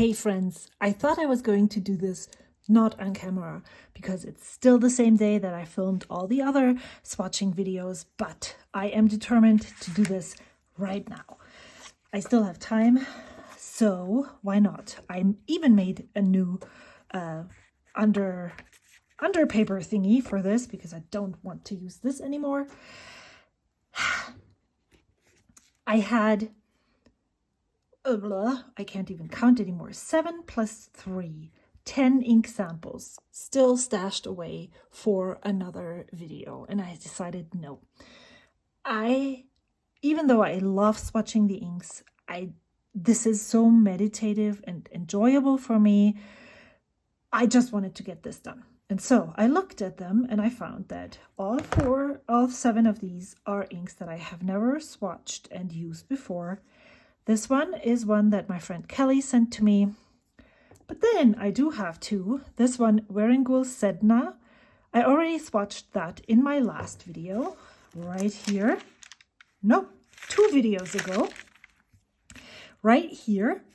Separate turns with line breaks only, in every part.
Hey friends, I thought I was going to do this not on camera because it's still the same day that I filmed all the other swatching videos, but I am determined to do this right now. I still have time, so why not? I even made a new under paper thingy for this because I don't want to use this anymore. I had I can't even count anymore. 7 plus 3, 10 ink samples still stashed away for another video. And I decided no. Even though I love swatching the inks, this is so meditative and enjoyable for me. I just wanted to get this done. And so I looked at them and I found that all 7 of these are inks that I have never swatched and used before. This one is one that my friend Kelly sent to me. But then I do have 2. This one, Wearingul Sedna. I already swatched that in my last video, right here. No, 2 videos ago. Right here.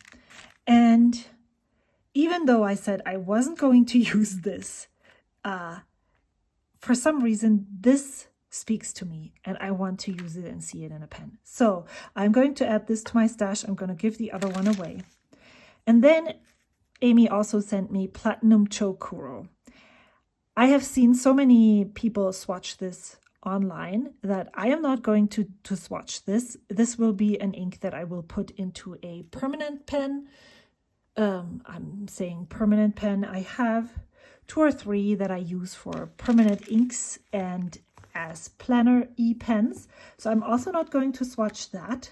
And even though I said I wasn't going to use this, for some reason, this speaks to me and I want to use it and see it in a pen. So I'm going to add this to my stash. I'm going to give the other one away. And then Amy also sent me Platinum Chokuro. I have seen so many people swatch this online that I am not going to swatch this. This will be an ink that I will put into a permanent pen. I'm saying permanent pen. I have 2 or 3 that I use for permanent inks and as planner e-pens. So I'm also not going to swatch that.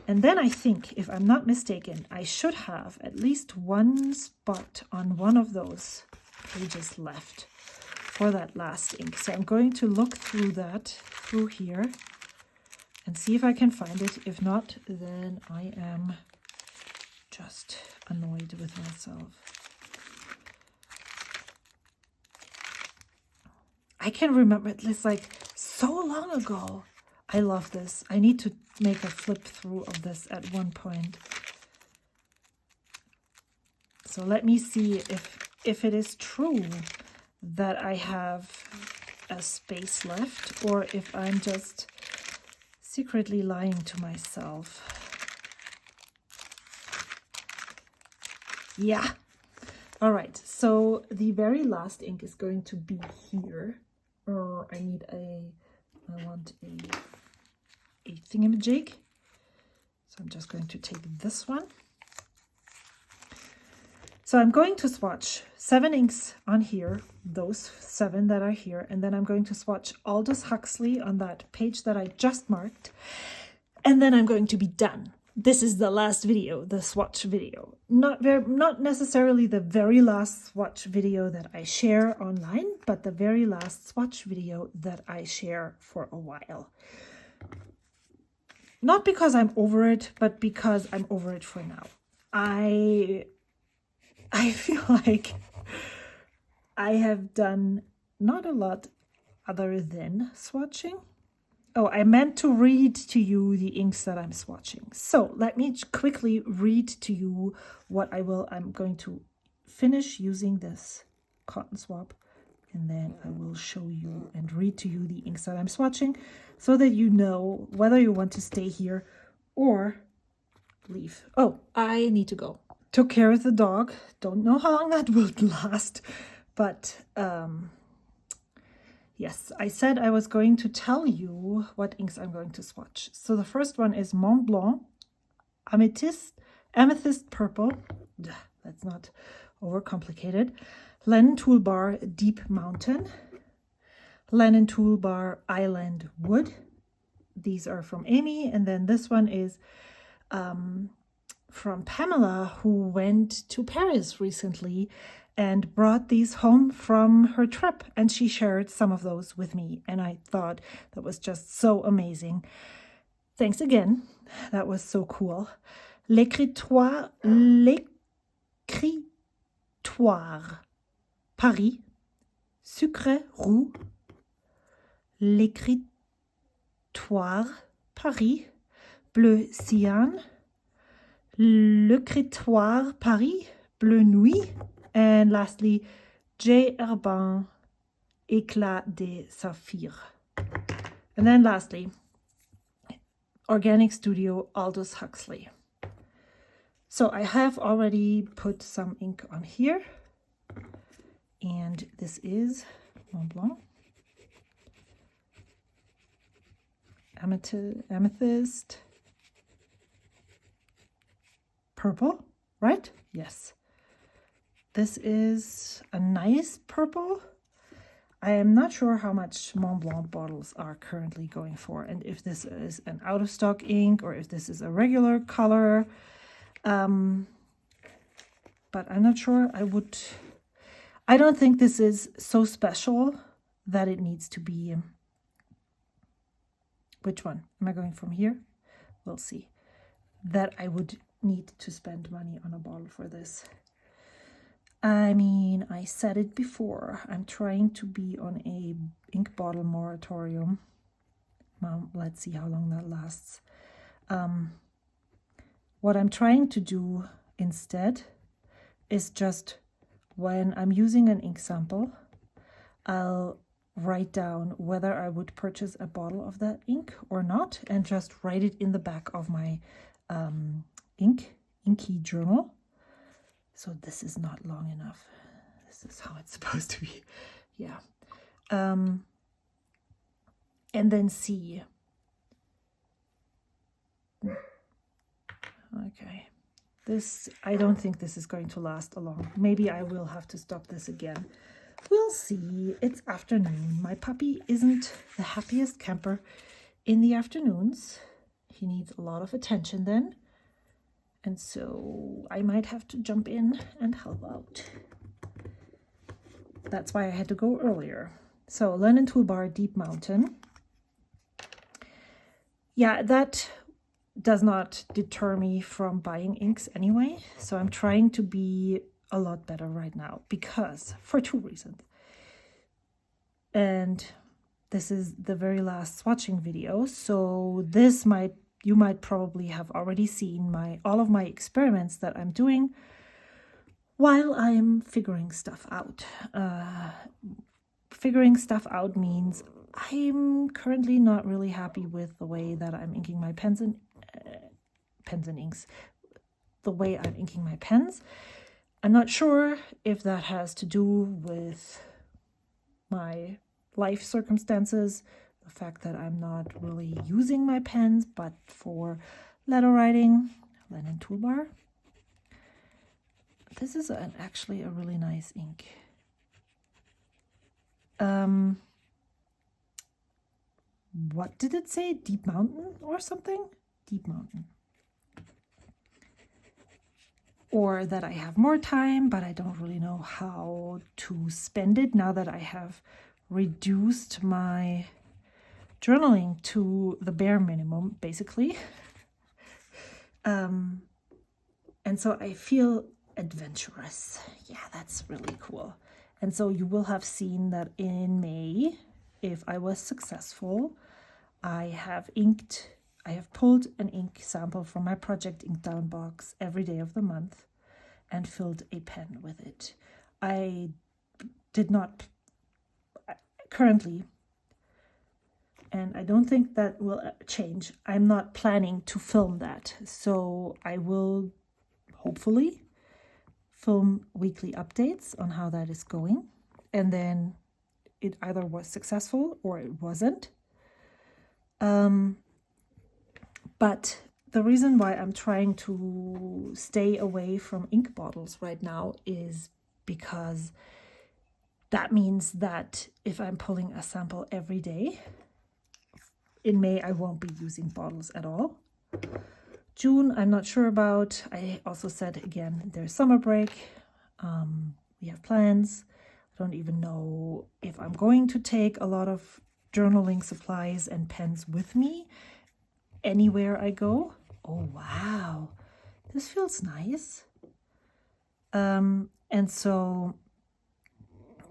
And then I think, if I'm not mistaken, I should have at least one spot on one of those pages left for that last ink. So I'm going to look through through here, and see if I can find it. If not, then I am just annoyed with myself. I can remember it's like so long ago. I love this. I need to make a flip through of this at one point. So let me see if it is true that I have a space left or if I'm just secretly lying to myself. Yeah. All right. So the very last ink is going to be here. I want a thingamajig. So I'm just going to take this one. So I'm going to swatch 7 inks on here, those 7 that are here, and then I'm going to swatch Aldous Huxley on that page that I just marked, and then I'm going to be done. This is the last video, the swatch video. Not necessarily the very last swatch video that I share online, but the very last swatch video that I share for a while. Not because I'm over it, but because I'm over it for now. I feel like I have done not a lot other than swatching. Oh, I meant to read to you the inks that I'm swatching. So let me quickly read to you what I'm going to finish using this cotton swab, and then I will show you and read to you the inks that I'm swatching so that you know whether you want to stay here or leave. Oh, I need to go. Took care of the dog. Don't know how long that will last, but yes, I said I was going to tell you what inks I'm going to swatch. So the first one is Montblanc, Amethyst Purple. That's not overcomplicated. Lennon Toolbar Deep Mountain. Lennon Toolbar Island Wood. These are from Amy. And then this one is from Pamela, who went to Paris recently and brought these home from her trip, and she shared some of those with me, and I thought that was just so amazing. Thanks again. That was so cool. L'écritoire Paris, Sucre Roux. L'écritoire Paris, Bleu Cyan. Le Crétoire Paris, Bleu Nuit, and lastly, J. Herbin, Éclat des Saphirs. And then lastly, Organic Studio, Aldous Huxley. So I have already put some ink on here, and this is Montblanc, Amethyst, purple, right? Yes. This is a nice purple. I am not sure how much Montblanc bottles are currently going for, and if this is an out-of-stock ink or if this is a regular color. But I'm not sure. I don't think this is so special that it needs to be. Which one? Am I going from here? We'll see. That I would need to spend money on a bottle for this. I mean, I said it before. I'm trying to be on a ink bottle moratorium. Let's see how long that lasts. What I'm trying to do instead is just when I'm using an ink sample, I'll write down whether I would purchase a bottle of that ink or not, and just write it in the back of my inky journal. So this is not long enough. This is how it's supposed to be. Yeah. And then see. Okay. This, I don't think this is going to last a long. Maybe I will have to stop this again. We'll see. It's afternoon. My puppy isn't the happiest camper in the afternoons. He needs a lot of attention then. And so I might have to jump in and help out. That's why I had to go earlier. So Lennon Toolbar Deep Mountain. Yeah, that does not deter me from buying inks anyway. So I'm trying to be a lot better right now because for two reasons. And this is the very last swatching video. So this you might probably have already seen all of my experiments that I'm doing while I'm figuring stuff out. Figuring stuff out means I'm currently not really happy with the way that I'm inking my pens and inks, the way I'm inking my pens. I'm not sure if that has to do with my life circumstances, the fact that I'm not really using my pens, but for letter writing, Lennon Toolbar. This is actually a really nice ink. What did it say? Deep Mountain or something? Deep Mountain. Or that I have more time, but I don't really know how to spend it now that I have reduced my journaling to the bare minimum, basically. And so I feel adventurous. Yeah, that's really cool. And so you will have seen that in May, if I was successful, I have pulled an ink sample from my project ink down box every day of the month and filled a pen with it. I did not currently, and I don't think that will change. I'm not planning to film that. So I will hopefully film weekly updates on how that is going. And then it either was successful or it wasn't. But the reason why I'm trying to stay away from ink bottles right now is because that means that if I'm pulling a sample every day, in May I won't be using bottles at all. June, I'm not sure about. I also said again, there's summer break. We have plans. I don't even know if I'm going to take a lot of journaling supplies and pens with me anywhere I go. Oh, wow. This feels nice. And so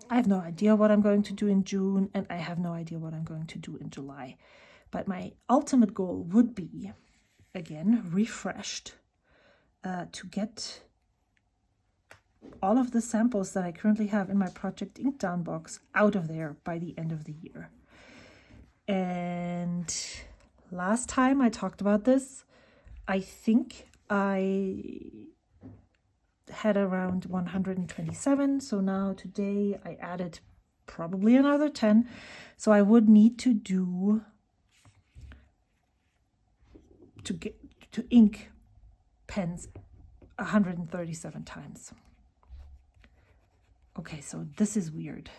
I have no idea what I'm going to do in June, and I have no idea what I'm going to do in July. But my ultimate goal would be, again, refreshed, to get all of the samples that I currently have in my Project Ink Down box out of there by the end of the year. And last time I talked about this, I think I had around 127. So now today I added probably another 10. So I would need to do to ink pens 137 times. Okay, so this is weird.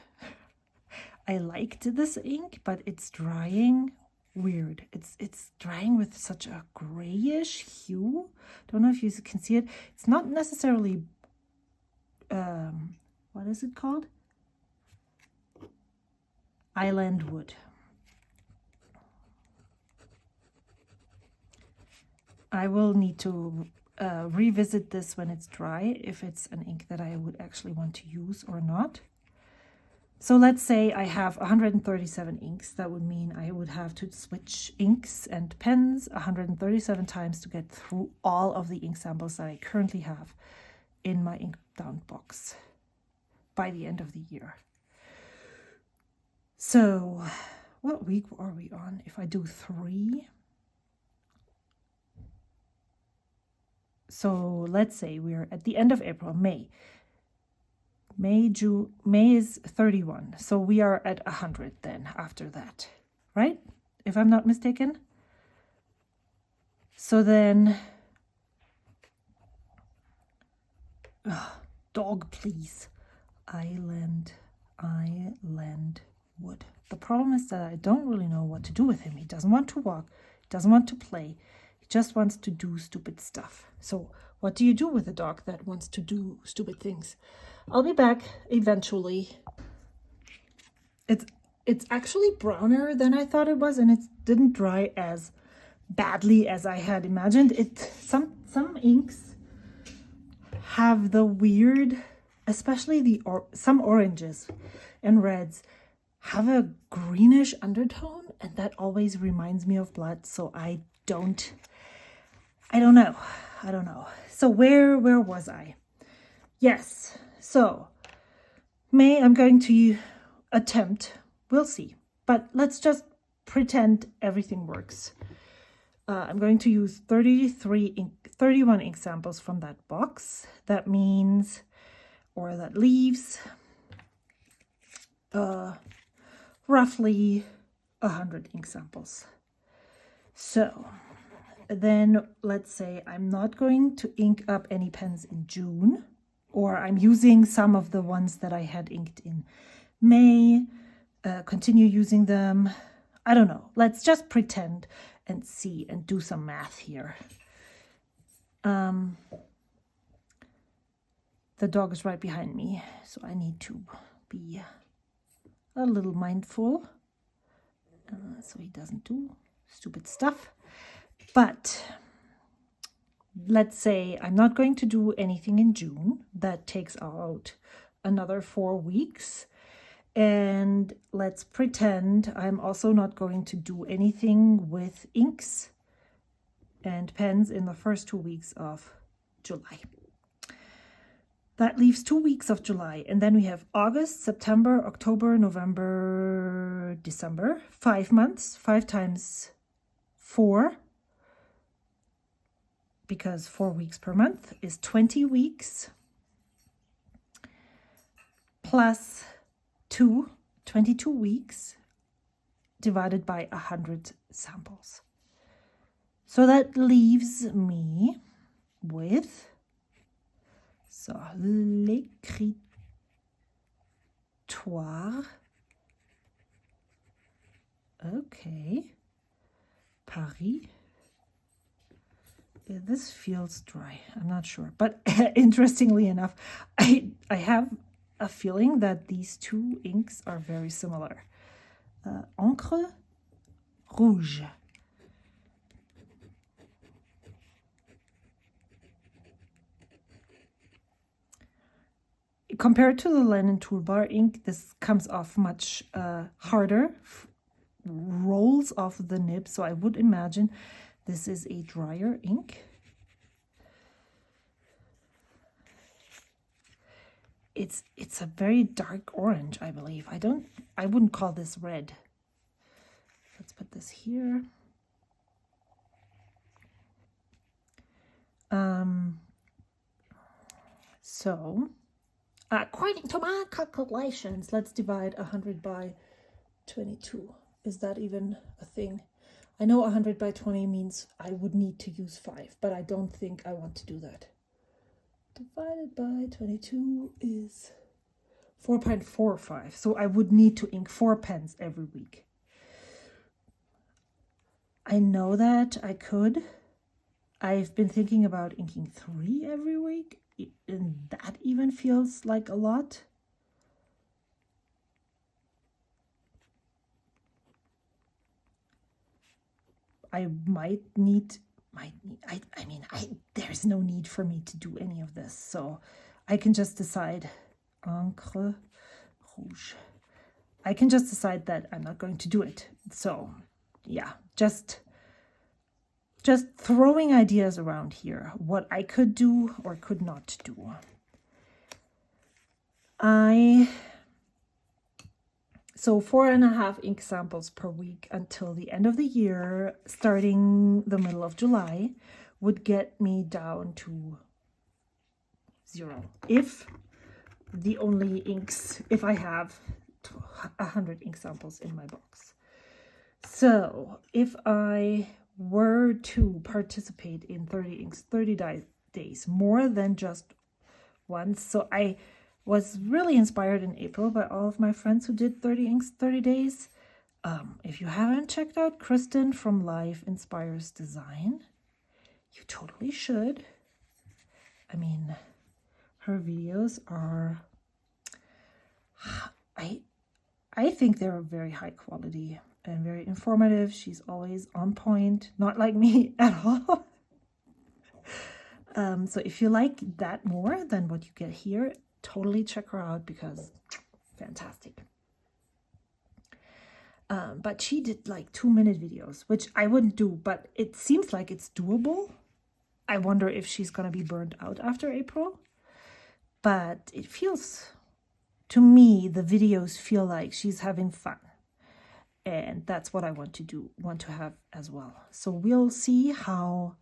I liked this ink, but it's drying weird. It's drying with such a grayish hue. Don't know if you can see it. It's not necessarily what is it called? Island wood. I will need to revisit this when it's dry, if it's an ink that I would actually want to use or not. So let's say I have 137 inks. That would mean I would have to switch inks and pens 137 times to get through all of the ink samples that I currently have in my ink down box by the end of the year. So what week are we on? If I do 3, so let's say we're at the end of April, May, June, May is 31. So we are at 100 then after that, right? If I'm not mistaken. So then, dog, please. Island wood. The problem is that I don't really know what to do with him. He doesn't want to walk, he doesn't want to play. He just wants to do stupid stuff. So what do you do with a dog that wants to do stupid things? I'll be back eventually. It's actually browner than I thought it was, and it didn't dry as badly as I had imagined. Some inks have the weird, especially some oranges and reds have a greenish undertone, and that always reminds me of blood. So I don't know. So where was I? Yes. So May, I'm going to attempt, we'll see, but let's just pretend everything works. I'm going to use 31 ink samples from that box. That means, or that leaves, roughly 100 ink samples. So then let's say I'm not going to ink up any pens in June, or I'm using some of the ones that I had inked in May, continue using them. I don't know. Let's just pretend and see and do some math here. The dog is right behind me, so I need to be a little mindful so he doesn't do stupid stuff. But let's say I'm not going to do anything in June. That takes out another 4 weeks. And let's pretend I'm also not going to do anything with inks and pens in the first 2 weeks of July. That leaves 2 weeks of July. And then we have August, September, October, November, December. 5 months, 5 times 4. Because 4 weeks per month is 20 weeks plus 22 weeks divided by 100 samples. So that leaves me with, so l'écritoire, okay, Paris. This feels dry. I'm not sure. But interestingly enough, I have a feeling that these two inks are very similar. Encre rouge. Compared to the Lennon Toolbar ink, this comes off much harder, rolls off the nib. So I would imagine this is a drier ink. it's a very dark orange, I believe. I wouldn't call this red. Let's put this here. So according to my calculations, let's divide 100 by 22. Is that even a thing? I know 100 by 20 means I would need to use 5, but I don't think I want to do that. Divided by 22 is 4.45. So I would need to ink 4 pens every week. I know that I could. I've been thinking about inking 3 every week, and that even feels like a lot. I might need, there's no need for me to do any of this, so I can just decide, encre rouge. I can just decide that I'm not going to do it. So yeah, just throwing ideas around here, what I could do or could not do. So 4.5 ink samples per week until the end of the year, starting the middle of July, would get me down to 0. If I have 100 ink samples in my box. So if I were to participate in 30 inks, 30 days, more than just once. So I was really inspired in April by all of my friends who did 30 inks, 30 days. If you haven't checked out Kristen from Life Inspires Design, you totally should. I mean, her videos are, I think they're very high quality and very informative. She's always on point, not like me at all. So if you like that more than what you get here, totally check her out because fantastic. But she did like 2-minute videos, which I wouldn't do, but it seems like it's doable. I wonder if she's gonna be burned out after April, but it feels, to me, the videos feel like she's having fun. And that's what I want to have as well. So we'll see how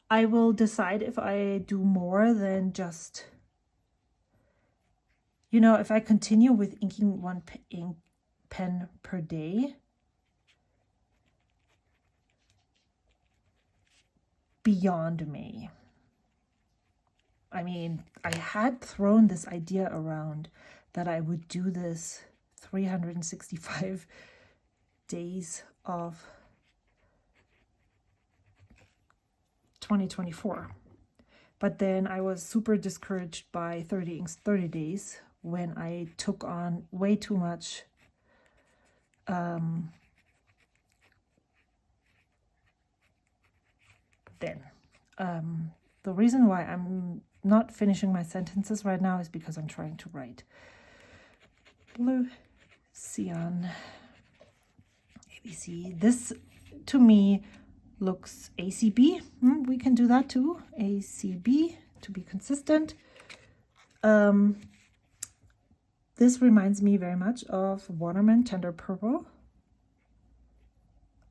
I will decide if I do more than just, you know, if I continue with inking 1 ink pen per day, beyond May. I mean, I had thrown this idea around that I would do this 365 days of 2024. But then I was super discouraged by 30 inks, 30 days when I took on way too much the reason why I'm not finishing my sentences right now is because I'm trying to write. Bleu, Cyan, ABC. This, to me, looks ACB. We can do that too. ACB, to be consistent. This reminds me very much of Waterman Tender Purple.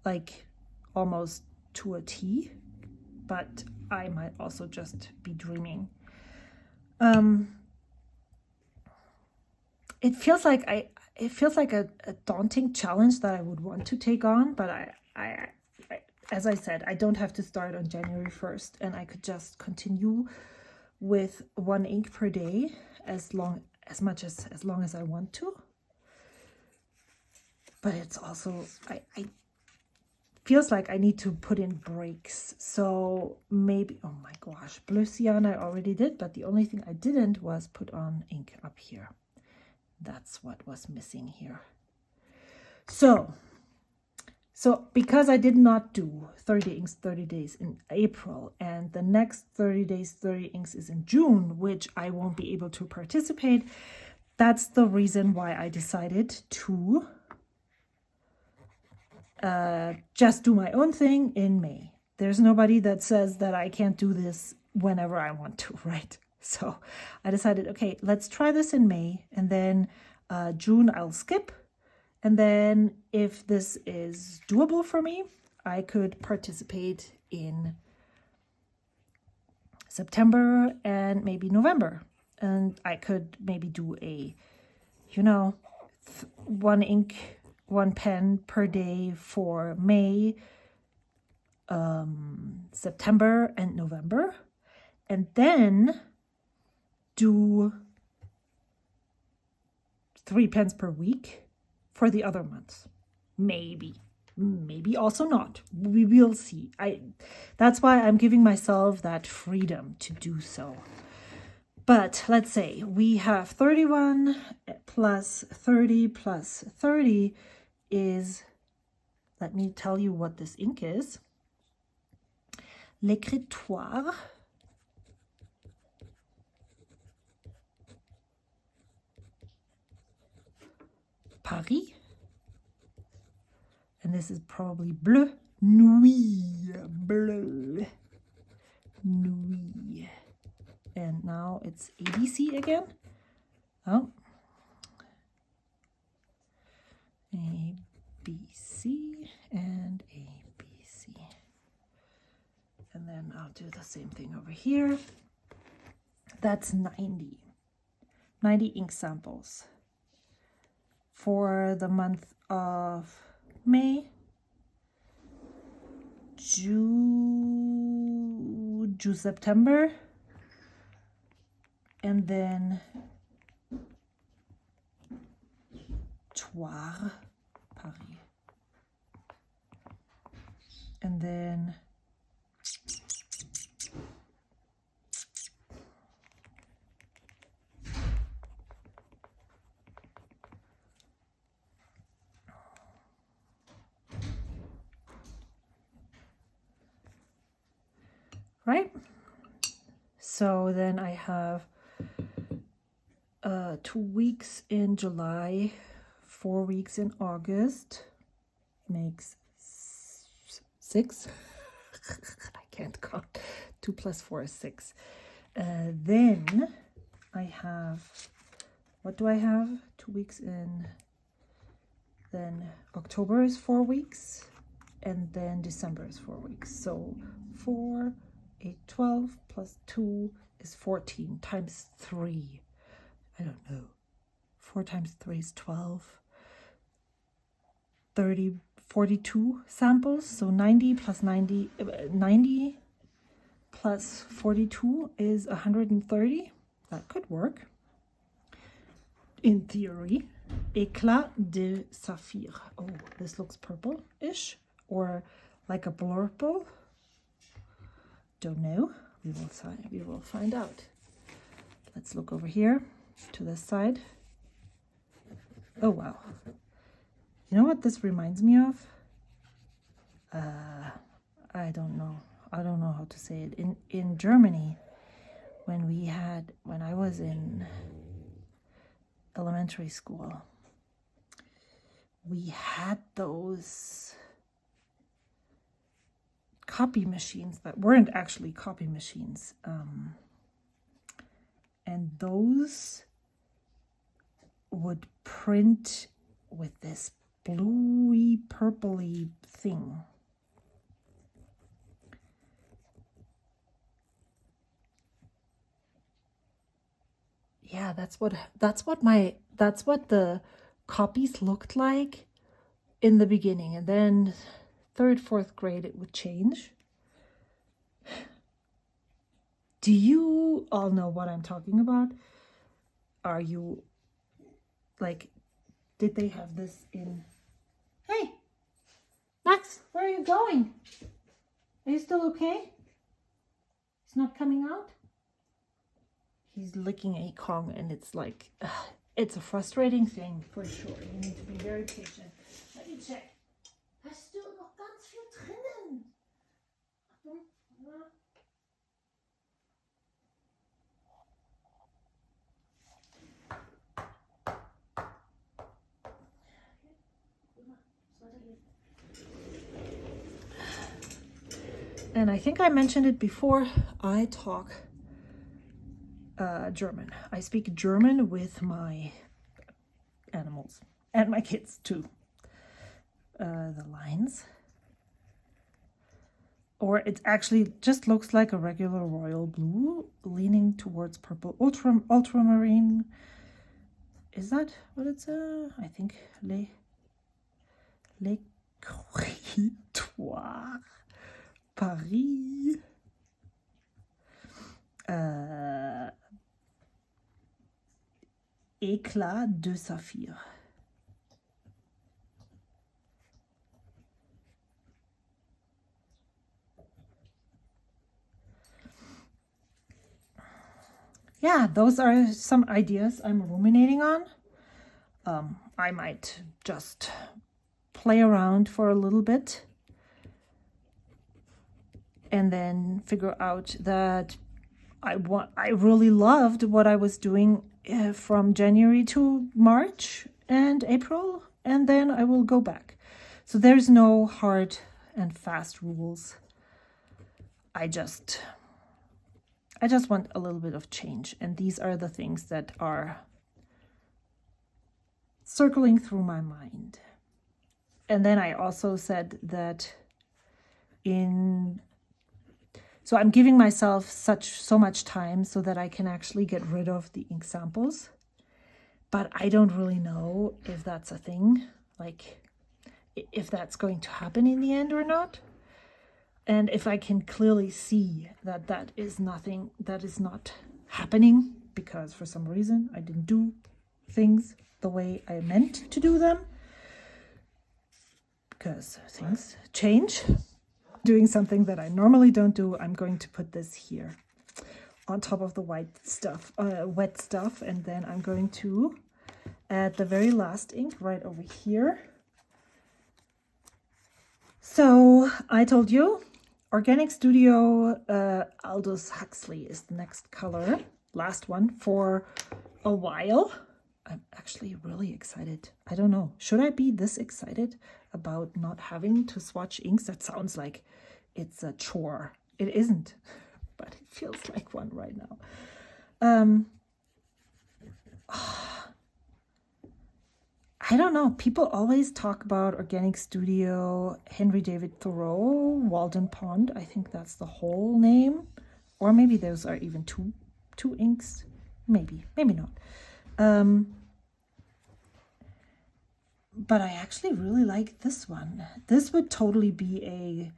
Like, almost to a T. But I might also just be dreaming. It feels like a daunting challenge that I would want to take on, but I as I said, I don't have to start on January 1st, and I could just continue with 1 ink per day as long as I want to. But it's also, I feels like I need to put in breaks. So maybe, oh my gosh, Bleu Cyan I already did, but the only thing I didn't was put on ink up here. That's what was missing here. So because I did not do 30 inks, 30 days in April, and the next 30 days, 30 inks is in June, which I won't be able to participate, that's the reason why I decided to just do my own thing in May. There's nobody that says that I can't do this whenever I want to, right? So I decided, okay, let's try this in May, and then June I'll skip. And then if this is doable for me, I could participate in September and maybe November. And I could maybe do a, you know, 1 ink, 1 pen per day for May, September and November. And then do 3 pens per week for the other months. Maybe also not. We will see. That's why I'm giving myself that freedom to do so. But let's say we have 31 plus 30 plus 30 is, let me tell you what this ink is. L'Écritoire. Paris. And this is probably Bleu Nuit. Bleu Nuit. And now it's ABC again. Oh. ABC and ABC. And then I'll do the same thing over here. That's 90. 90 ink samples for the month of May, June, September, and then Toire, Paris, and then right? So then I have 2 weeks in July, 4 weeks in August, makes 6. I can't count. 2 plus 4 is 6. Then I have, what do I have? 2 weeks in, then October is 4 weeks, and then December is 4 weeks. So 4, 8, 12 plus 2 is 14 times 3. I don't know. 4 times 3 is 12. 30, 42 samples. So 90 plus 90, 90 plus 42 is 130. That could work. In theory. Éclat de saphir. Oh, this looks purple-ish. Or like a blurple. Don't know. We will find out. Let's look over here to this side. Oh wow. You know what this reminds me of? I don't know. I don't know how to say it. In Germany, when I was in elementary school, we had those copy machines that weren't actually copy machines. And those would print with this bluey, purpley thing. Yeah, that's what the copies looked like in the beginning, and then 3rd, 4th grade it would change. Do you all know what I'm talking about? Are you like, did they have this in? Hey, Max, where are you going? Are you still okay? He's not coming out? He's licking a Kong, and it's like, it's a frustrating thing for sure. You need to be very patient. Let me check. Hast du noch ganz viel drinnen? Achtung. And I think I mentioned it before, I talk German. I speak German with my animals and my kids too. The lines. Or it actually just looks like a regular royal blue leaning towards purple ultramarine. Is that what it's I think les corridors Paris. Éclat de saphir. Yeah, those are some ideas I'm ruminating on. I might just play around for a little bit and then figure out that I really loved what I was doing from January to March and April, and then I will go back. So there's no hard and fast rules. I just want a little bit of change, and these are the things that are circling through my mind. And then I also said that so I'm giving myself so much time so that I can actually get rid of the ink samples, but I don't really know if that's a thing, like if that's going to happen in the end or not. And if I can clearly see that that is not happening because for some reason I didn't do things the way I meant to do them, because things change. Doing something that I normally don't do, I'm going to put this here on top of the wet stuff, and then I'm going to add the very last ink right over here. So I told you, Organic Studio Aldous Huxley is the next color, last one for a while. I'm actually really excited. I don't know, should I be this excited about not having to swatch inks? That sounds like it's a chore. It isn't, but it feels like one right now. I don't know. People always talk about Organic Studio, Henry David Thoreau, Walden Pond. I think that's the whole name. Or maybe those are even two inks. Maybe not. But I actually really like this one. This would totally be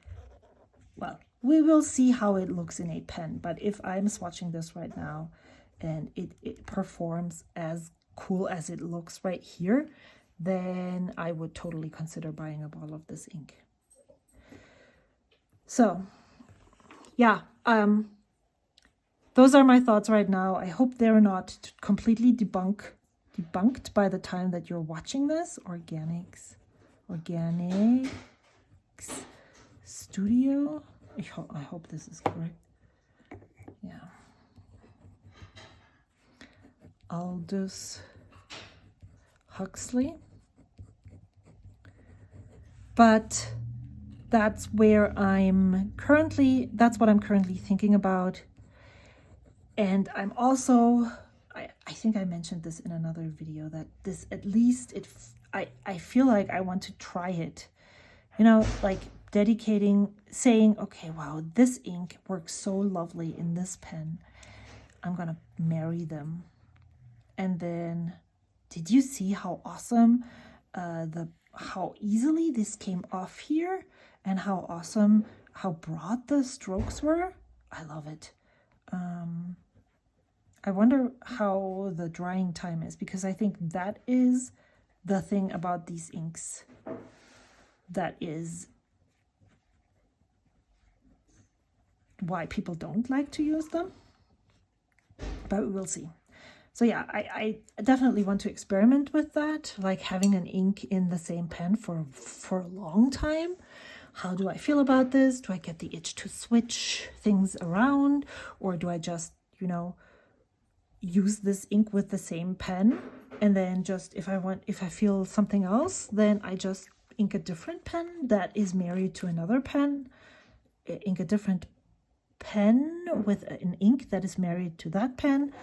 well, we will see how it looks in a pen. But if I'm swatching this right now and it performs as cool as it looks right here, then I would totally consider buying a bottle of this ink. So, yeah, those are my thoughts right now. I hope they're not completely debunked by the time that you're watching this. Organic Studio. I hope this is correct. Yeah. Aldous Huxley. But that's what I'm currently thinking about. And I'm also, I think I mentioned this in another video, that this, at least I feel like I want to try it, you know, like saying, okay, wow, this ink works so lovely in this pen. I'm going to marry them. And then, did you see how awesome, how easily this came off here, and how awesome, how broad the strokes were? I love it. I wonder how the drying time is, because I think that is the thing about these inks that is why people don't like to use them. But we will see. So yeah, I definitely want to experiment with that, like having an ink in the same pen for a long time. How do I feel about this? Do I get the itch to switch things around, or do I just, you know, use this ink with the same pen, and then just if I feel something else, then I just ink a different pen that is married to another pen, ink a different pen with an ink that is married to that pen.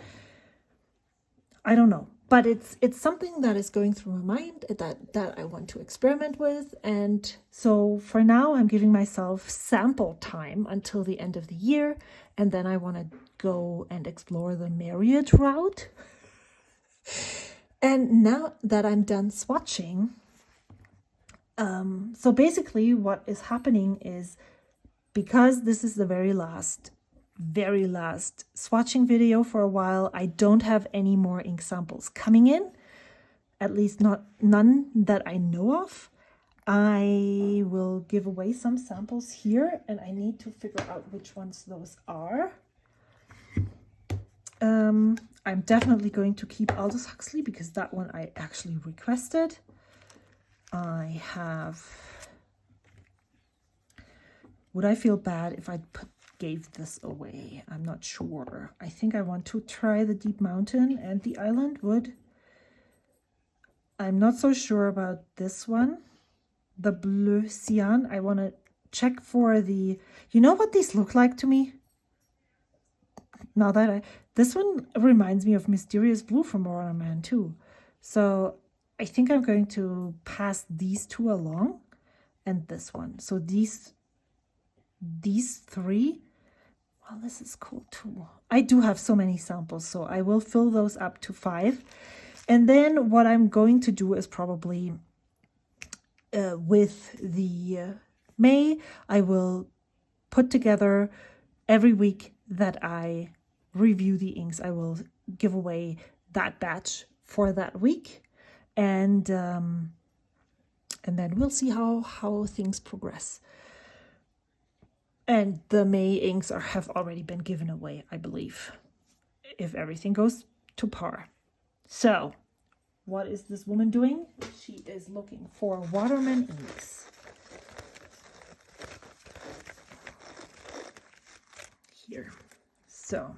I don't know, but it's something that is going through my mind that I want to experiment with. And so for now, I'm giving myself sample time until the end of the year, and then I want to go and explore the Marriott route. And now that I'm done swatching, so basically what is happening is, because this is the very last swatching video for a while, I don't have any more ink samples coming in, at least none that I know of. I will give away some samples here, and I need to figure out which ones those are. I'm definitely going to keep Aldous Huxley because that one I actually requested. I have... Would I feel bad if I gave this away? I'm not sure. I think I want to try the Deep Mountain and the Island Wood. I'm not so sure about this one. The Bleu Cyan. I want to check for the... You know what these look like to me? Now that this one reminds me of Mysterious Blue from Waterman too. So I think I'm going to pass these two along and this one. So these three, well, this is cool too. I do have so many samples, so I will fill those up to 5. And then what I'm going to do is probably with the May, I will put together every week that I review the inks. I will give away that batch for that week, and then we'll see how things progress. And the May inks have already been given away, I believe, if everything goes to par. So, what is this woman doing? She is looking for Waterman inks. Here. So,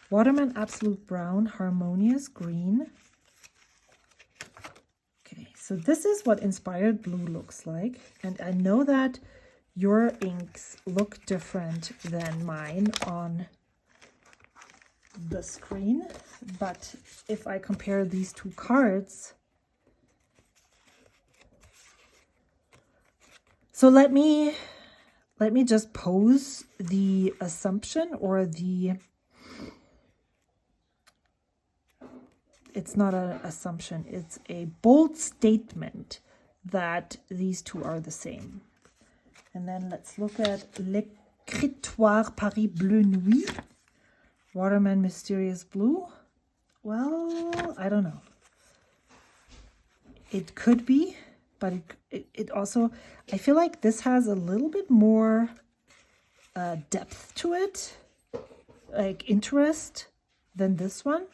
Waterman Absolute Brown, Harmonious Green. Okay, so this is what Inspired Blue looks like. And I know that your inks look different than mine on the screen, but if I compare these two cards, so let me just pose the assumption, or it's not an assumption, it's a bold statement that these two are the same. And then let's look at L'Écritoire Paris Bleu Nuit, Waterman Mysterious Blue. Well, I don't know. It could be, but it also, I feel like this has a little bit more depth to it, like interest, than this one.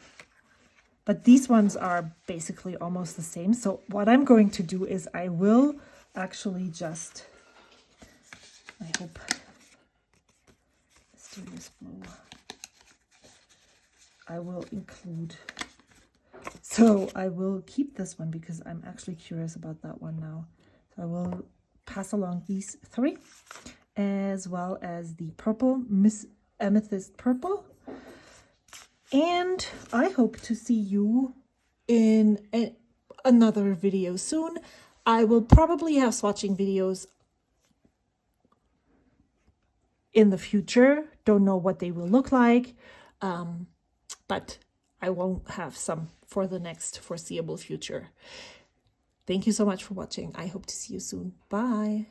But these ones are basically almost the same. So what I'm going to do is I will actually just... I hope Mysterious Blue. I will include. So I will keep this one because I'm actually curious about that one now. So I will pass along these 3, as well as the purple, Miss Amethyst Purple. And I hope to see you in another video soon. I will probably have swatching videos in the future. Don't know what they will look like, but I won't have some for the next foreseeable future. Thank you so much for watching. I hope to see you soon. Bye.